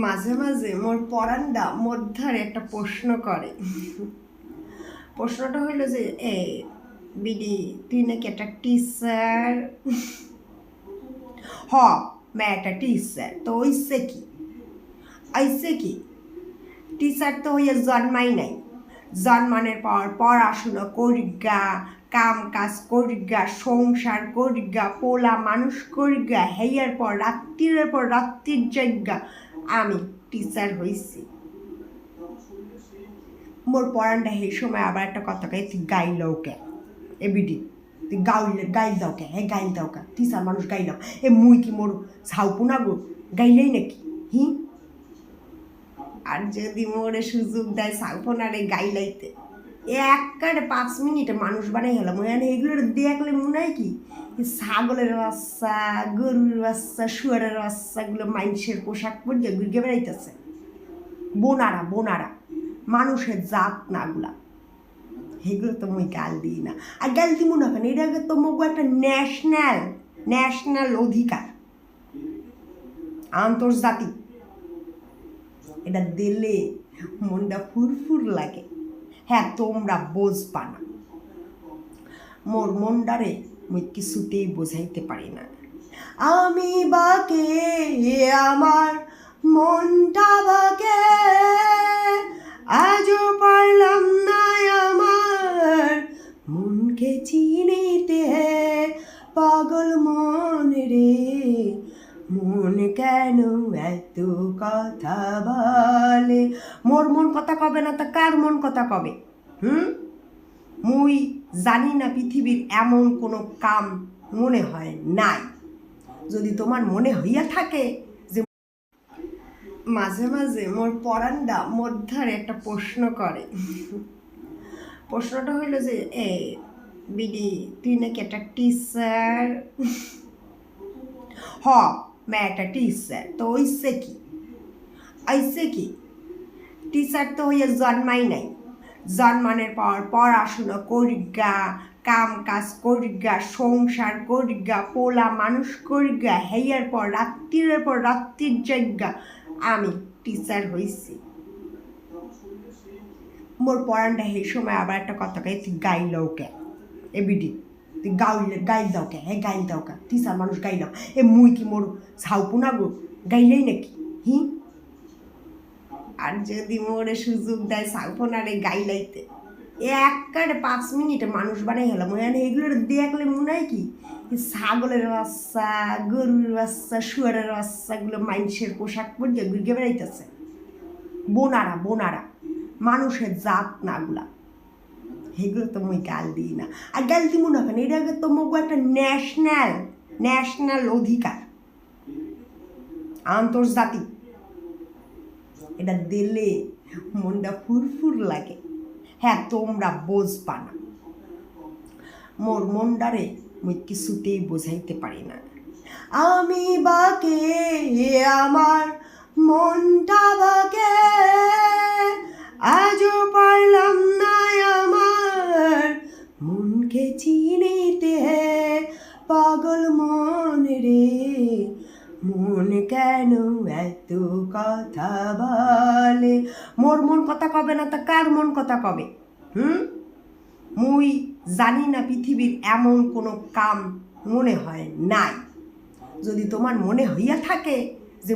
মাঝে মাঝে মোর পরাণটা মধ্যারে একটা প্রশ্ন করে। প্রশ্নটা হইল যে বিডি তুই নাকি একটা টিচার। হ, मैं একটা টিচার। তো ওইসে কি টিচার তো হইয়া জন্মাই নাই। জন্মানোর পর পড়াশুনো করিগা, কাম কাজ করিগা, সংসার করিগা, পোলা মানুষ করিগা, হেয়ার পর রাত্রির জায়গা আমি টিচার হইছি। মোর পড়ানটা সেই সময় আবার একটা কথা কে তুই গাইলও কে বিডি তুই গাইল দাও কে গাইল দাও কে টিচার মানুষ গাইলাও মুই কি মোর ছাউপু না গো গাইলেই নাকি হি। আর যদি মোরে সুযোগ দেয় ছাউপনারে গাইলাইতে একবারে 5 মিনিটে মানুষ বানাই হলাম। মানে এগুলোর দেখলে মনে হয় কি ছাগলের বাচ্চা, গরুর বাচ্চা, শুয়ারের বাচ্চাগুলো মানুষের পোশাক পরে ঘুরকে বেড়াইতেছে। বোনারা মানুষের জাত না গুলা, সেগুলো তো মুই গাল দিই না। আর গাল দিব না কেন, এটা তো মগু একটা ন্যাশনাল অধিকার, আন্তর্জাতিক। এটা দিলে মনটা ফুরফুর লাগে। হ্যাঁ, তোমরা বুঝবা না। মোর মনটারে মুই কিছুতেই বোঝাইতে পারি না। আমি বাকে আমার মনটা বাকে, আজও পারলাম না আমার মনকে চিনিতে। পাগল মন রে, মন কেন এত কথা বলে। মোর মন কথা কবে না তো কার মন কথা কবে? মুই জানি না পৃথিবীর এমন কোনো কাম মনে হয় নাই। যদি তোমার মনে হইয়া থাকে যে মাঝে মাঝে মোর পরাণটা মধ্যারে একটা প্রশ্ন করে। প্রশ্নটা হইল যে বিডি তুই নাকি একটা টিচার। হ, मैं একটা টিচার। তো ওইসে কি টিচার তো হইয়া জন্মাই নাই। জন্মানোর পর পড়াশুনো করিগা, কাম কাজ করিগা, সংসার করিগা, পোলা মানুষ করিগা, হেয়ার পর রাত্রির জায়গা আমি টিচার হইছি। মোর পড়ানটা সেই সময় আবার একটা কথা কে তুই গাইলও কে বিডি তুই গাইল দাও কে গাইল দাও কে টিচার মানুষ গাইলাও মুই কি মোর ছাউপু না গো গাইলেই নাকি হি। আর যদি মোরে সুযোগ দেয় ছাউপনারে গাইলাইতে একবারে 5 মিনিটে মানুষ বানাই হলাম। মানে এগুলোর দেখলে মনে হয় কি ছাগলের বাচ্চা, গরুর বাচ্চা, শুয়ারের বাচ্চাগুলো মানুষের পোশাক পরে ঘুরকে বেড়াইতেছে। বোনারা মানুষের জাত না গুলা, সেগুলো তো মুই গাল দিই না। আর গাল দিব না কেন, এটা তো মগু একটা ন্যাশনাল অধিকার, আন্তর্জাতিক। এটা দিলে মনটা ফুরফুর লাগে। হ্যাঁ, তোমরা বুঝবা না। মোর মনটারে মুই কিছুতেই বোঝাইতে পারি না। আমি বাকে আমার মনটা বাকে, আজও পারলাম না আমার মনকে চিনিতে। পাগল মন রে, মন কেন এত কথা বলে। মোর মন কথা কবে না তো কার মন কথা কবে? মুই জানি না পৃথিবীর এমন কোনো কাম মনে হয় নাই। যদি তোমার মনে হইয়া থাকে